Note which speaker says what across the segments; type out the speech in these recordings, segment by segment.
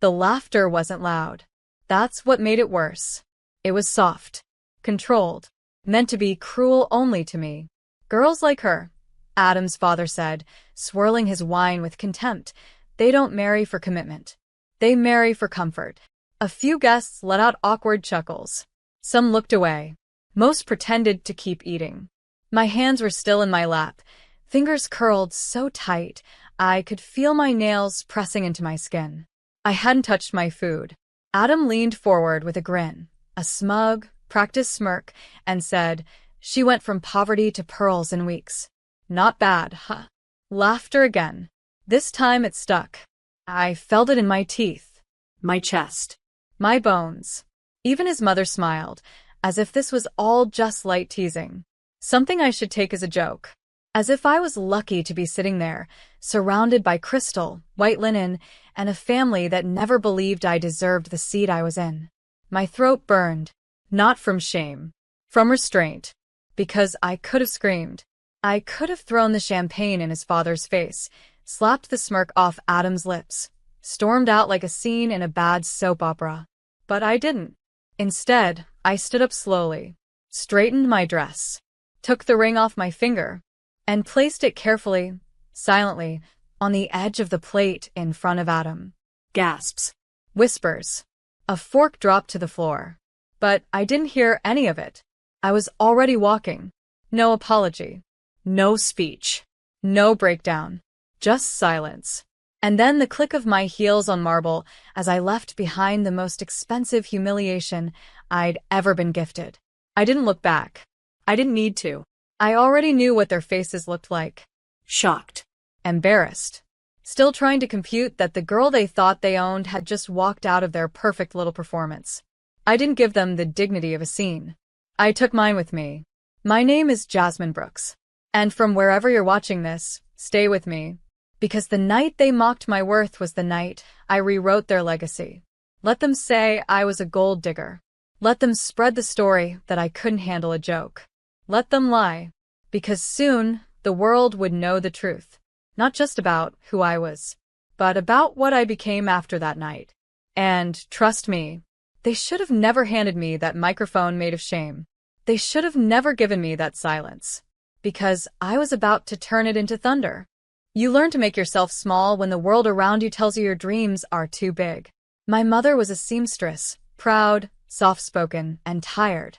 Speaker 1: The laughter wasn't loud. That's what made it worse. It was soft, controlled, meant to be cruel only to me. Girls like her, Adam's father said, swirling his wine with contempt, they don't marry for commitment. They marry for comfort. A few guests let out awkward chuckles. Some looked away. Most pretended to keep eating. My hands were still in my lap, fingers curled so tight I could feel my nails pressing into my skin. I hadn't touched my food. Adam leaned forward with a grin, a smug, practiced smirk, and said, "She went from poverty to pearls in weeks. Not bad, huh?" Laughter again. This time it stuck. I felt it in my teeth, my chest, my bones. Even his mother smiled, as if this was all just light teasing. Something I should take as a joke. As if I was lucky to be sitting there, surrounded by crystal, white linen, and a family that never believed I deserved the seat I was in. My throat burned, not from shame, from restraint, because I could have screamed. I could have thrown the champagne in his father's face, slapped the smirk off Adam's lips, stormed out like a scene in a bad soap opera. But I didn't. Instead, I stood up slowly, straightened my dress, took the ring off my finger, and placed it carefully, silently, on the edge of the plate in front of Adam. Gasps. Whispers. A fork dropped to the floor. But I didn't hear any of it. I was already walking. No apology. No speech. No breakdown. Just silence. And then the click of my heels on marble as I left behind the most expensive humiliation I'd ever been gifted. I didn't look back. I didn't need to. I already knew what their faces looked like. Shocked. Embarrassed. Still trying to compute that the girl they thought they owned had just walked out of their perfect little performance. I didn't give them the dignity of a scene. I took mine with me. My name is Jasmine Brooks. And from wherever you're watching this, stay with me. Because the night they mocked my worth was the night I rewrote their legacy. Let them say I was a gold digger. Let them spread the story that I couldn't handle a joke. Let them lie. Because soon, the world would know the truth. Not just about who I was, but about what I became after that night. And, trust me, they should have never handed me that microphone made of shame. They should have never given me that silence. Because I was about to turn it into thunder. You learn to make yourself small when the world around you tells you your dreams are too big. My mother was a seamstress, proud, soft-spoken, and tired.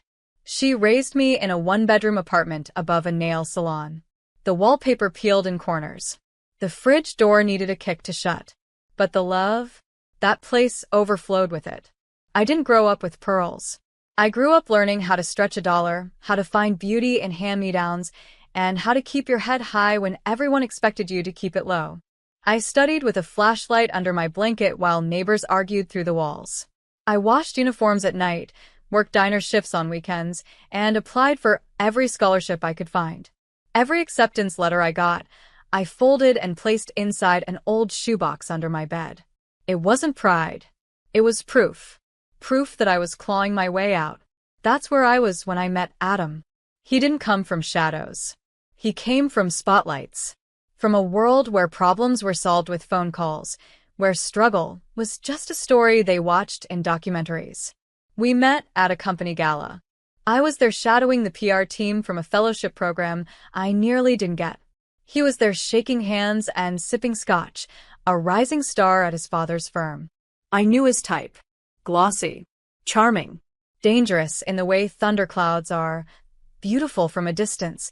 Speaker 1: She raised me in a one-bedroom apartment above a nail salon. The wallpaper peeled in corners. The fridge door needed a kick to shut. But the love? That place overflowed with it. I didn't grow up with pearls. I grew up learning how to stretch a dollar, how to find beauty in hand-me-downs, and how to keep your head high when everyone expected you to keep it low. I studied with a flashlight under my blanket while neighbors argued through the walls. I washed uniforms at night, worked diner shifts on weekends, and applied for every scholarship I could find. Every acceptance letter I got, I folded and placed inside an old shoebox under my bed. It wasn't pride. It was proof. Proof that I was clawing my way out. That's where I was when I met Adam. He didn't come from shadows. He came from spotlights. From a world where problems were solved with phone calls, where struggle was just a story they watched in documentaries. We met at a company gala. I was there shadowing the PR team from a fellowship program I nearly didn't get. He was there shaking hands and sipping scotch, a rising star at his father's firm. I knew his type. Glossy, charming, dangerous in the way thunderclouds are, beautiful from a distance,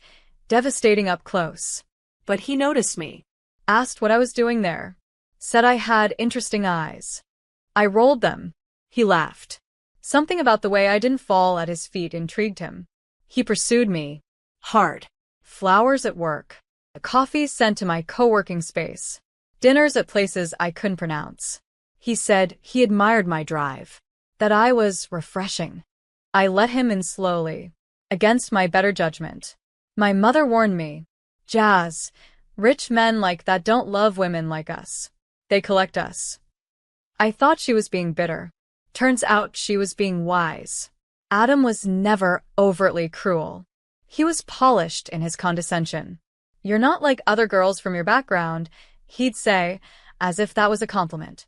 Speaker 1: devastating up close. But he noticed me, asked what I was doing there, said I had interesting eyes. I rolled them. He laughed. Something about the way I didn't fall at his feet intrigued him. He pursued me. Hard. Flowers at work. Coffee sent to my co-working space. Dinners at places I couldn't pronounce. He said he admired my drive. That I was refreshing. I let him in slowly, against my better judgment. My mother warned me. Jazz, rich men like that don't love women like us. They collect us. I thought she was being bitter. Turns out she was being wise. Adam was never overtly cruel. He was polished in his condescension. You're not like other girls from your background, he'd say, as if that was a compliment.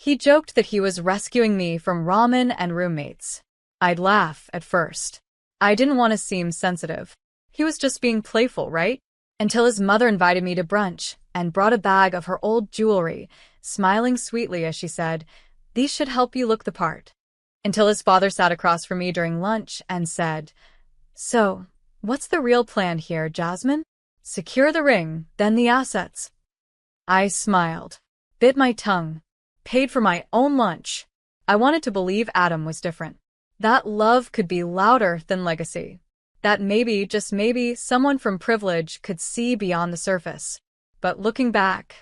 Speaker 1: He joked that he was rescuing me from ramen and roommates. I'd laugh at first. I didn't want to seem sensitive. He was just being playful, right? Until his mother invited me to brunch and brought a bag of her old jewelry, smiling sweetly as she said, "These should help you look the part." Until his father sat across from me during lunch and said, "So, what's the real plan here, Jasmine? Secure the ring, then the assets." I smiled, bit my tongue, paid for my own lunch. I wanted to believe Adam was different. That love could be louder than legacy. That maybe, just maybe, someone from privilege could see beyond the surface. But looking back,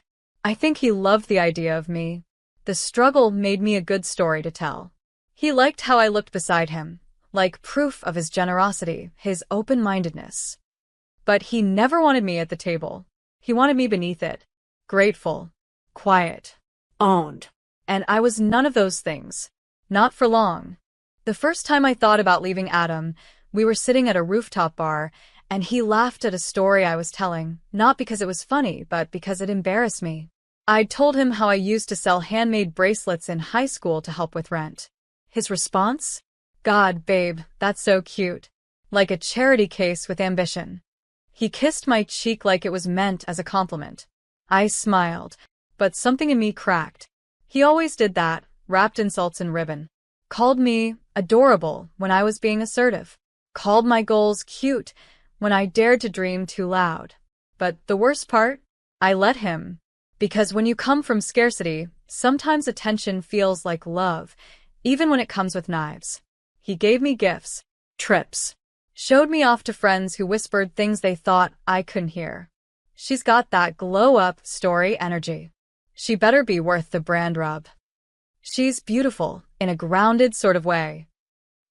Speaker 1: I think he loved the idea of me. The struggle made me a good story to tell. He liked how I looked beside him, like proof of his generosity, his open-mindedness. But he never wanted me at the table. He wanted me beneath it. Grateful, quiet, owned. And I was none of those things. Not for long. The first time I thought about leaving Adam, we were sitting at a rooftop bar, and he laughed at a story I was telling, not because it was funny, but because it embarrassed me. I'd told him how I used to sell handmade bracelets in high school to help with rent. His response? "God, babe, that's so cute." Like a charity case with ambition. He kissed my cheek like it was meant as a compliment. I smiled, but something in me cracked. He always did that, wrapped insults in ribbon. Called me adorable when I was being assertive. Called my goals cute when I dared to dream too loud. But the worst part? I let him. Because when you come from scarcity, sometimes attention feels like love, even when it comes with knives. He gave me gifts, trips, showed me off to friends who whispered things they thought I couldn't hear. She's got that glow-up story energy. She better be worth the brand rub. She's beautiful, in a grounded sort of way.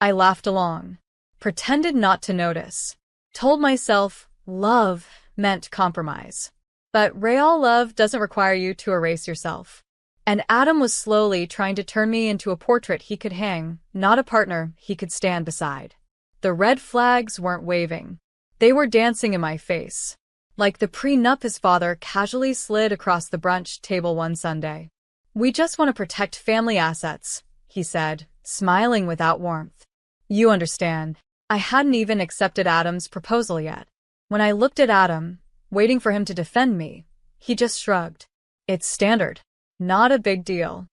Speaker 1: I laughed along, pretended not to notice, told myself love meant compromise. But real love doesn't require you to erase yourself. And Adam was slowly trying to turn me into a portrait he could hang, not a partner he could stand beside. The red flags weren't waving. They were dancing in my face. Like the prenup his father casually slid across the brunch table one Sunday. "We just want to protect family assets," he said, smiling without warmth. You understand, I hadn't even accepted Adam's proposal yet. When I looked at Adam, waiting for him to defend me, he just shrugged. It's standard. Not a big deal.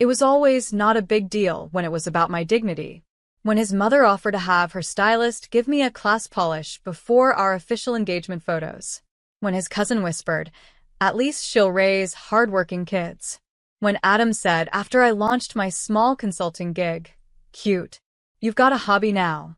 Speaker 1: It was always not a big deal when it was about my dignity. When his mother offered to have her stylist give me a class polish before our official engagement photos. When his cousin whispered, "At least she'll raise hardworking kids." When Adam said after I launched my small consulting gig, "Cute. You've got a hobby now."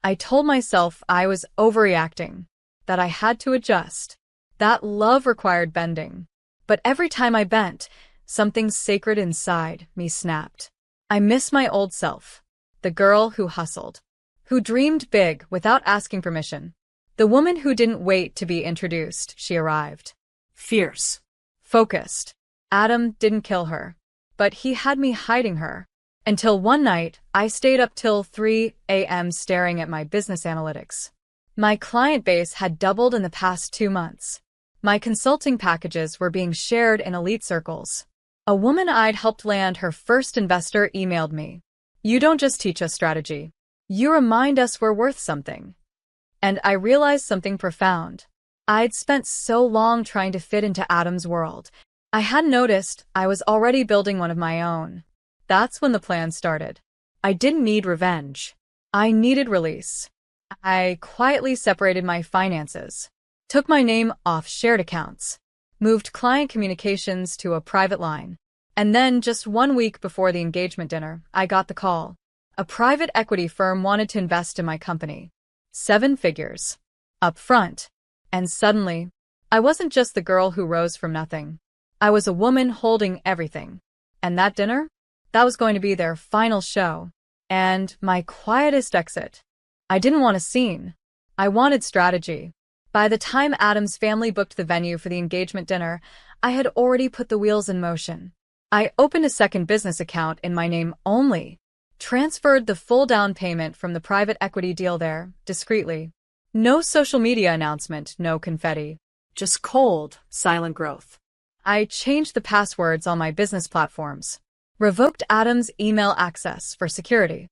Speaker 1: I told myself I was overreacting, that I had to adjust, that love required bending. But every time I bent, something sacred inside me snapped. I miss my old self, the girl who hustled, who dreamed big without asking permission, the woman who didn't wait to be introduced, she arrived. Fierce, focused. Adam didn't kill her, but he had me hiding her. Until one night, I stayed up till 3 a.m. staring at my business analytics. My client base had doubled in the past 2 months. My consulting packages were being shared in elite circles. A woman I'd helped land her first investor emailed me. "You don't just teach us strategy. You remind us we're worth something." And I realized something profound. I'd spent so long trying to fit into Adam's world. I hadn't noticed I was already building one of my own. That's when the plan started. I didn't need revenge. I needed release. I quietly separated my finances, took my name off shared accounts, moved client communications to a private line. And then, just 1 week before the engagement dinner, I got the call. A private equity firm wanted to invest in my company. 7 figures. Up front. And suddenly, I wasn't just the girl who rose from nothing. I was a woman holding everything. And that dinner? That was going to be their final show. And my quietest exit. I didn't want a scene. I wanted strategy. By the time Adam's family booked the venue for the engagement dinner, I had already put the wheels in motion. I opened a second business account in my name only, transferred the full down payment from the private equity deal there, discreetly. No social media announcement, no confetti. Just cold, silent growth. I changed the passwords on my business platforms, Revoked Adam's email access for security.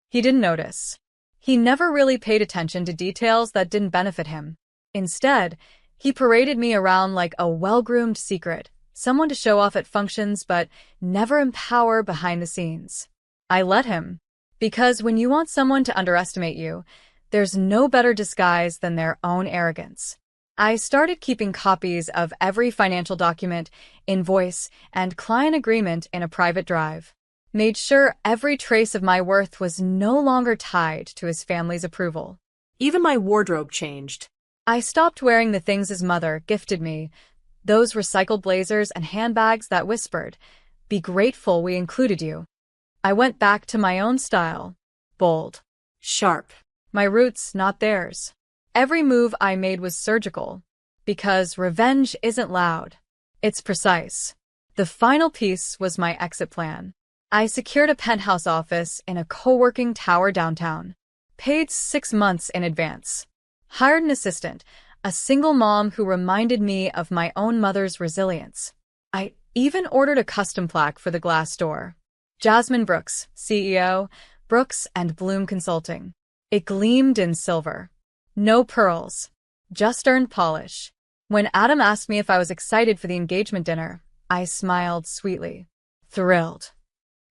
Speaker 1: He didn't notice. He never really paid attention to details that didn't benefit him. Instead, he paraded me around like a well-groomed secret, someone to show off at functions but never empower behind the scenes. I let him. Because when you want someone to underestimate you, there's no better disguise than their own arrogance. I started keeping copies of every financial document, invoice, and client agreement in a private drive. Made sure every trace of my worth was no longer tied to his family's approval.
Speaker 2: Even my wardrobe changed.
Speaker 1: I stopped wearing the things his mother gifted me, those recycled blazers and handbags that whispered, "Be grateful we included you." I went back to my own style. Bold.
Speaker 2: Sharp.
Speaker 1: My roots, not theirs. Every move I made was surgical. Because revenge isn't loud. It's precise. The final piece was my exit plan. I secured a penthouse office in a co-working tower downtown. Paid 6 months in advance. Hired an assistant, a single mom who reminded me of my own mother's resilience. I even ordered a custom plaque for the glass door. Jasmine Brooks, CEO, Brooks and Bloom Consulting. It gleamed in silver. No pearls. Just earned polish. When Adam asked me if I was excited for the engagement dinner, I smiled sweetly. Thrilled.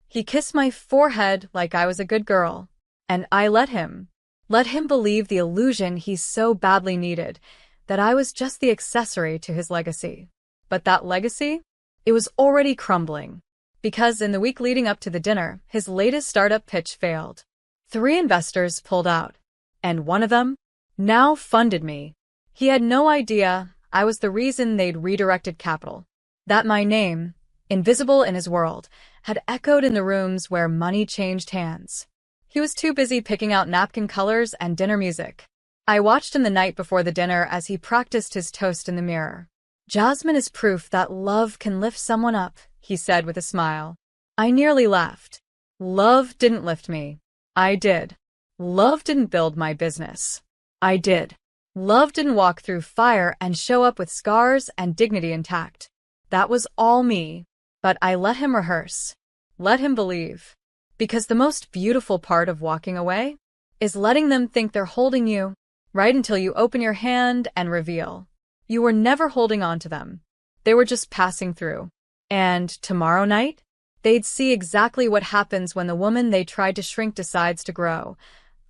Speaker 1: He kissed my forehead like I was a good girl. And I let him. Let him believe the illusion he so badly needed, that I was just the accessory to his legacy. But that legacy? It was already crumbling. Because in the week leading up to the dinner, his latest startup pitch failed. 3 investors pulled out. And one of them now funded me. He had no idea I was the reason they'd redirected capital. That my name, invisible in his world, had echoed in the rooms where money changed hands. He was too busy picking out napkin colors and dinner music. I watched him the night before the dinner as he practiced his toast in the mirror. "Jasmine is proof that love can lift someone up," he said with a smile. I nearly laughed. Love didn't lift me. I did. Love didn't build my business. I did. Love didn't walk through fire and show up with scars and dignity intact. That was all me. But I let him rehearse. Let him believe. Because the most beautiful part of walking away is letting them think they're holding you, right until you open your hand and reveal. You were never holding on to them. They were just passing through. And tomorrow night, they'd see exactly what happens when the woman they tried to shrink decides to grow,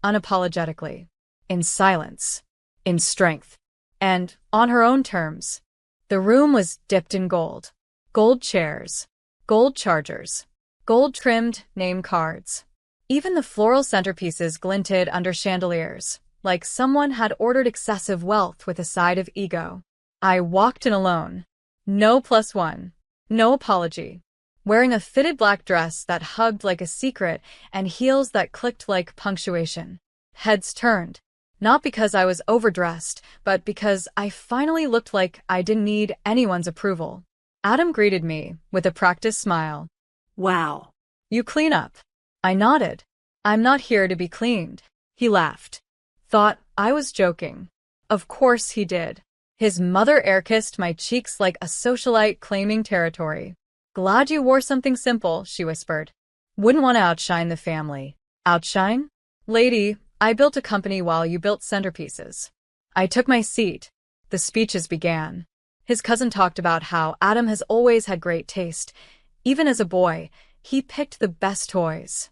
Speaker 1: unapologetically, in silence, in strength, and on her own terms. The room was dipped in gold. Gold chairs, gold chargers, gold-trimmed name cards. Even the floral centerpieces glinted under chandeliers, like someone had ordered excessive wealth with a side of ego. I walked in alone. No +1. No apology. Wearing a fitted black dress that hugged like a secret and heels that clicked like punctuation. Heads turned. Not because I was overdressed, but because I finally looked like I didn't need anyone's approval. Adam greeted me with a practiced smile.
Speaker 2: Wow.
Speaker 1: You clean up. I nodded. I'm not here to be cleaned. He laughed. Thought I was joking. Of course he did. His mother air-kissed my cheeks like a socialite claiming territory. Glad you wore something simple, she whispered. Wouldn't want to outshine the family. Outshine? Lady, I built a company while you built centerpieces. I took my seat. The speeches began. His cousin talked about how Adam has always had great taste. Even as a boy, he picked the best toys.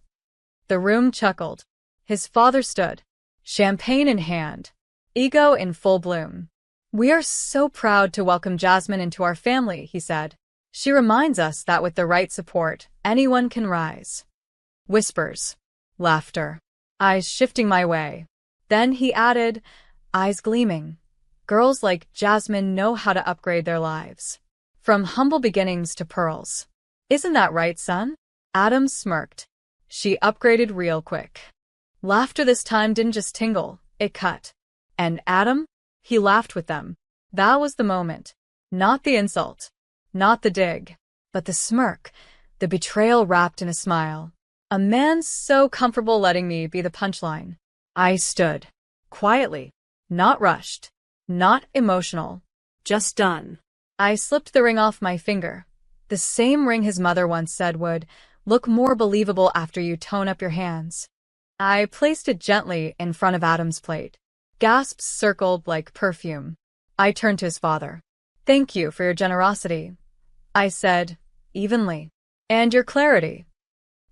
Speaker 1: The room chuckled. His father stood, champagne in hand, ego in full bloom. We are so proud to welcome Jasmine into our family, he said. She reminds us that with the right support, anyone can rise. Whispers. Laughter. Eyes shifting my way. Then he added, eyes gleaming. Girls like Jasmine know how to upgrade their lives. From humble beginnings to pearls. Isn't that right, son? Adam smirked. She upgraded real quick. Laughter this time didn't just tingle, it cut. And Adam? He laughed with them. That was the moment. Not the insult. Not the dig. But the smirk. The betrayal wrapped in a smile. A man so comfortable letting me be the punchline. I stood. Quietly. Not rushed. Not emotional. Just done. I slipped the ring off my finger. The same ring his mother once said would look more believable after you tone up your hands. I placed it gently in front of Adam's plate. Gasps circled like perfume. I turned to his father. Thank you for your generosity, I said, evenly. And your clarity.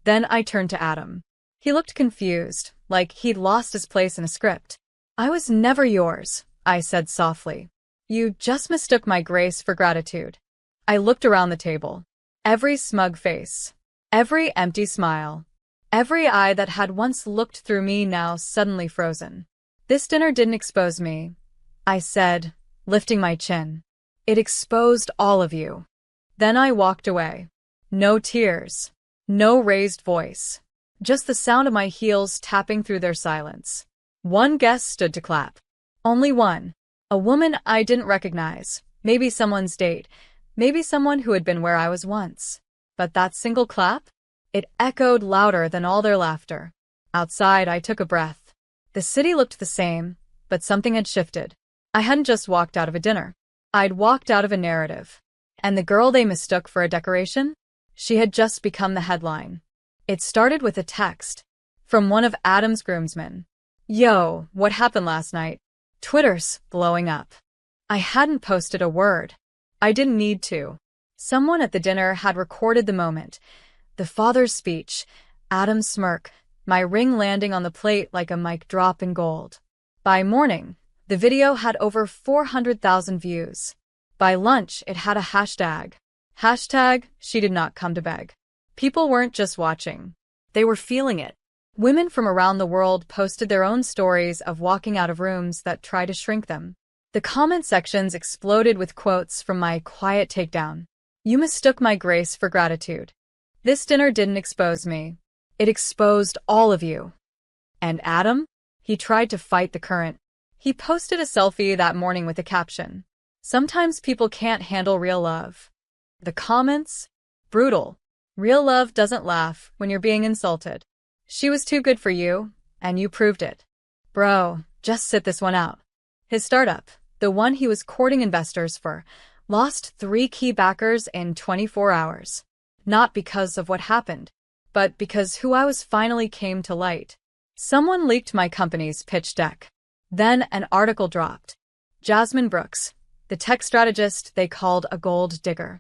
Speaker 1: Then I turned to Adam. He looked confused, like he'd lost his place in a script. I was never yours, I said softly. You just mistook my grace for gratitude. I looked around the table. Every smug face. Every empty smile. Every eye that had once looked through me now suddenly frozen. This dinner didn't expose me, I said, lifting my chin. It exposed all of you. Then I walked away. No tears. No raised voice. Just the sound of my heels tapping through their silence. One guest stood to clap. Only one. A woman I didn't recognize. Maybe someone's date. Maybe someone who had been where I was once. But that single clap? It echoed louder than all their laughter. Outside, I took a breath. The city looked the same, but something had shifted. I hadn't just walked out of a dinner. I'd walked out of a narrative. And the girl they mistook for a decoration? She had just become the headline. It started with a text from one of Adam's groomsmen. Yo, what happened last night? Twitter's blowing up. I hadn't posted a word. I didn't need to. Someone at the dinner had recorded the moment. The father's speech, Adam's smirk, my ring landing on the plate like a mic drop in gold. By morning, the video had over 400,000 views. By lunch, it had a hashtag. Hashtag, she did not come to beg. People weren't just watching. They were feeling it. Women from around the world posted their own stories of walking out of rooms that try to shrink them. The comment sections exploded with quotes from my quiet takedown. You mistook my grace for gratitude. This dinner didn't expose me. It exposed all of you. And Adam? He tried to fight the current. He posted a selfie that morning with a caption. Sometimes people can't handle real love. The comments? Brutal. Real love doesn't laugh when you're being insulted. She was too good for you, and you proved it. Bro, just sit this one out. His startup, the one he was courting investors for, lost 3 key backers in 24 hours. Not because of what happened, but because who I was finally came to light. Someone leaked my company's pitch deck. Then an article dropped. Jasmine Brooks, the tech strategist they called a gold digger.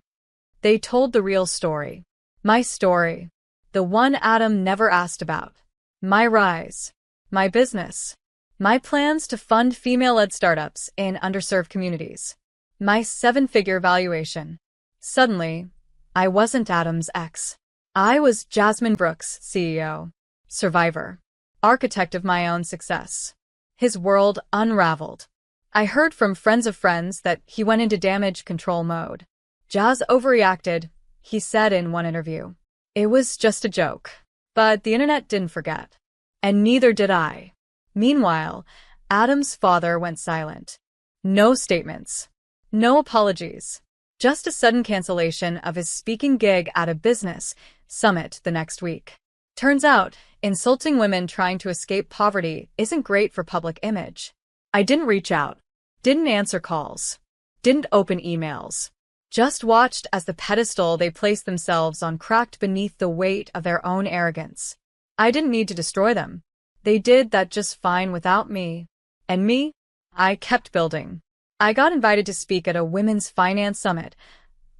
Speaker 1: They told the real story. My story. The one Adam never asked about. My rise. My business. My plans to fund female-led startups in underserved communities. My 7-figure valuation. Suddenly, I wasn't Adam's ex. I was Jasmine Brooks' CEO. Survivor. Architect of my own success. His world unraveled. I heard from friends of friends that he went into damage control mode. Jazz overreacted, he said in one interview. It was just a joke. But the internet didn't forget. And neither did I. Meanwhile, Adam's father went silent. No statements. No apologies. Just a sudden cancellation of his speaking gig at a business summit the next week. Turns out, insulting women trying to escape poverty isn't great for public image. I didn't reach out. Didn't answer calls. Didn't open emails. Just watched as the pedestal they placed themselves on cracked beneath the weight of their own arrogance. I didn't need to destroy them. They did that just fine without me. And me? I kept building. I got invited to speak at a women's finance summit.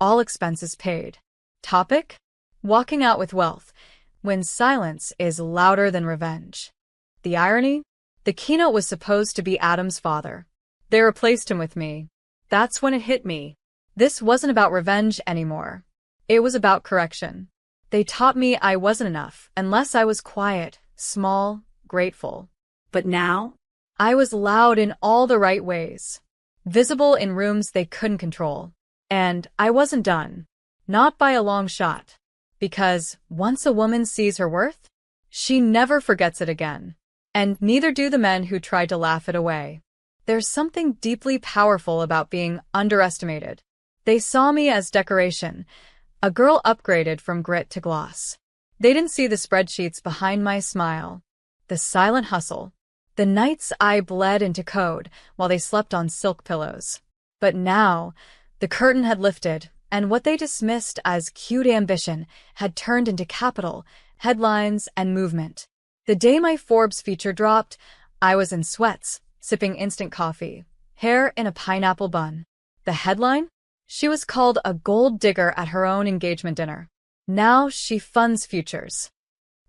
Speaker 1: All expenses paid. Topic? Walking out with wealth, when silence is louder than revenge. The irony? The keynote was supposed to be Adam's father. They replaced him with me. That's when it hit me. This wasn't about revenge anymore. It was about correction. They taught me I wasn't enough unless I was quiet, small, grateful.
Speaker 2: But now?
Speaker 1: I was loud in all the right ways. Visible in rooms they couldn't control. And I wasn't done. Not by a long shot. Because once a woman sees her worth, she never forgets it again. And neither do the men who tried to laugh it away. There's something deeply powerful about being underestimated. They saw me as decoration, a girl upgraded from grit to gloss. They didn't see the spreadsheets behind my smile, the silent hustle, the nights I bled into code while they slept on silk pillows. But now, the curtain had lifted, And what they dismissed as cute ambition had turned into capital, headlines, and movement. The day my Forbes feature dropped, I was in sweats, sipping instant coffee, hair in a pineapple bun. The headline? She was called a gold digger at her own engagement dinner. Now she funds futures.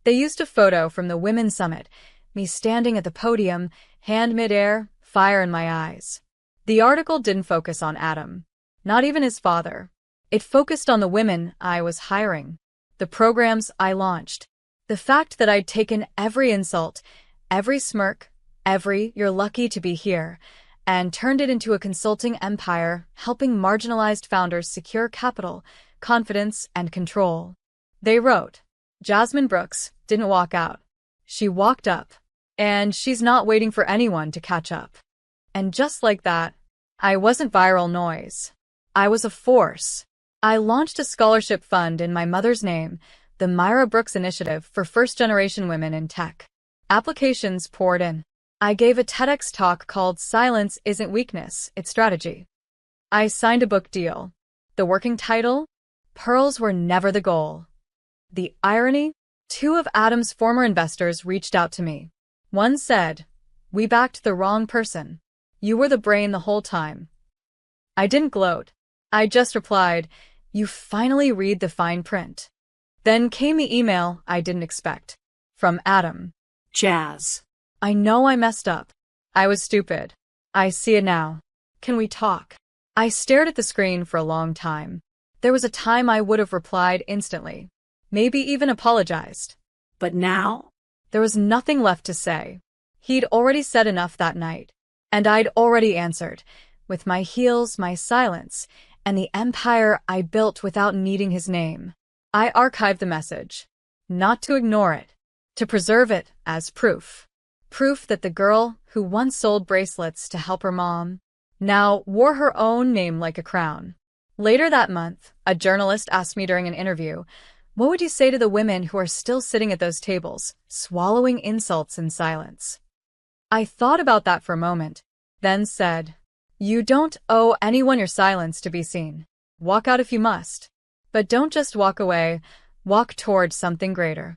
Speaker 1: They used a photo from the Women's Summit, me standing at the podium, hand midair, fire in my eyes. The article didn't focus on Adam, not even his father. It focused on the women I was hiring, the programs I launched, the fact that I'd taken every insult, every smirk, every "you're lucky to be here," and turned it into a consulting empire helping marginalized founders secure capital, confidence, and control. They wrote, Jasmine Brooks didn't walk out. She walked up, and she's not waiting for anyone to catch up. And just like that, I wasn't viral noise. I was a force. I launched a scholarship fund in my mother's name, the Myra Brooks Initiative for First-Generation Women in Tech. Applications poured in. I gave a TEDx talk called Silence Isn't Weakness, It's Strategy. I signed a book deal. The working title? Pearls Were Never the Goal. The irony? 2 of Adam's former investors reached out to me. One said, "We backed the wrong person. You were the brain the whole time." I didn't gloat. I just replied, "You finally read the fine print." Then came the email I didn't expect. From Adam.
Speaker 2: Jazz.
Speaker 1: I know I messed up. I was stupid. I see it now. Can we talk? I stared at the screen for a long time. There was a time I would have replied instantly. Maybe even apologized.
Speaker 2: But now?
Speaker 1: There was nothing left to say. He'd already said enough that night. And I'd already answered, with my heels, my silence, and the empire I built without needing his name. I archived the message. Not to ignore it. To preserve it as proof. Proof that the girl who once sold bracelets to help her mom now wore her own name like a crown. Later that month, a journalist asked me during an interview, "What would you say to the women who are still sitting at those tables, swallowing insults in silence?" I thought about that for a moment, then said, "You don't owe anyone your silence to be seen. Walk out if you must. But don't just walk away, walk towards something greater."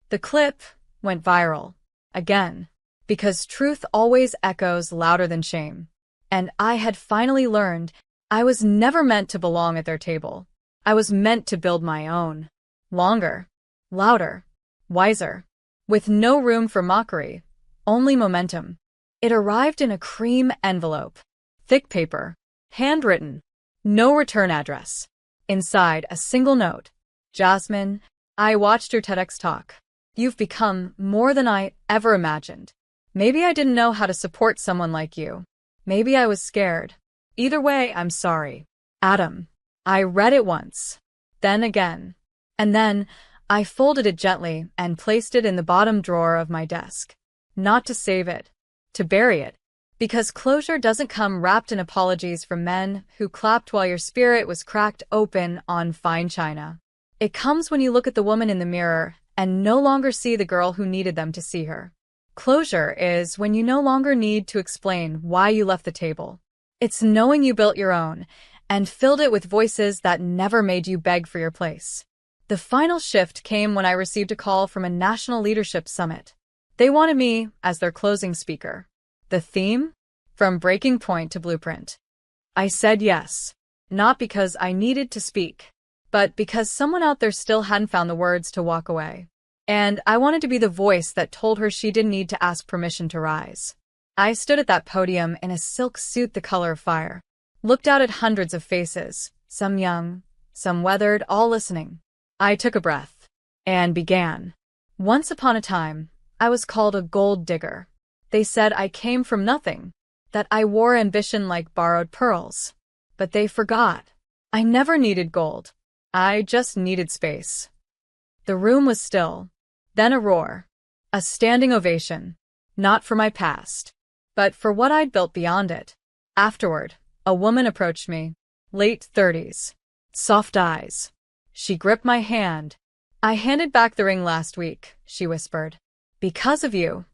Speaker 1: The clip went viral. Again. Because truth always echoes louder than shame. And I had finally learned I was never meant to belong at their table. I was meant to build my own. Longer, louder, wiser, with no room for mockery, only momentum. It arrived in a cream envelope, thick paper, handwritten, no return address. Inside, a single note. "Jasmine, I watched your TEDx talk. You've become more than I ever imagined. Maybe I didn't know how to support someone like you. Maybe I was scared. Either way, I'm sorry. Adam." I read it once, then again, and then I folded it gently and placed it in the bottom drawer of my desk. Not to save it, to bury it. Because closure doesn't come wrapped in apologies from men who clapped while your spirit was cracked open on fine china. It comes when you look at the woman in the mirror and no longer see the girl who needed them to see her. Closure is when you no longer need to explain why you left the table. It's knowing you built your own and filled it with voices that never made you beg for your place. The final shift came when I received a call from a national leadership summit. They wanted me as their closing speaker. The theme? From breaking point to blueprint. I said yes, not because I needed to speak, but because someone out there still hadn't found the words to walk away. And I wanted to be the voice that told her she didn't need to ask permission to rise. I stood at that podium in a silk suit the color of fire, looked out at hundreds of faces, some young, some weathered, all listening. I took a breath and began. Once upon a time, I was called a gold digger. They said I came from nothing, that I wore ambition like borrowed pearls. But they forgot. I never needed gold. I just needed space. The room was still. Then a roar. A standing ovation. Not for my past, but for what I'd built beyond it. Afterward, a woman approached me, late 30s, soft eyes. She gripped my hand. "I handed back the ring last week," she whispered. "Because of you."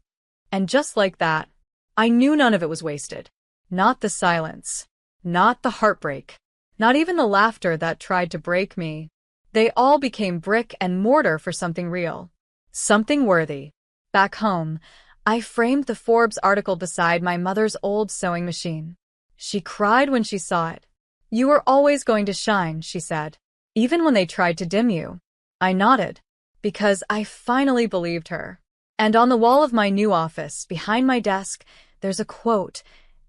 Speaker 1: And just like that, I knew none of it was wasted. Not the silence. Not the heartbreak. Not even the laughter that tried to break me. They all became brick and mortar for something real. Something worthy. Back home, I framed the Forbes article beside my mother's old sewing machine. She cried when she saw it. "You were always going to shine," she said, "even when they tried to dim you." I nodded, because I finally believed her. And on the wall of my new office, behind my desk, there's a quote,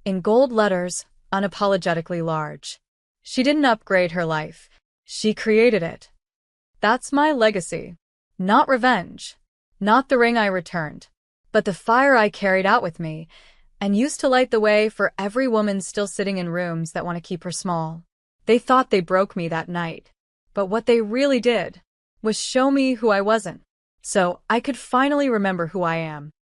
Speaker 1: in gold letters, unapologetically large. She didn't upgrade her life. She created it. That's my legacy. Not revenge. Not the ring I returned. But the fire I carried out with me, and used to light the way for every woman still sitting in rooms that want to keep her small. They thought they broke me that night. But what they really did was show me who I wasn't. So I could finally remember who I am.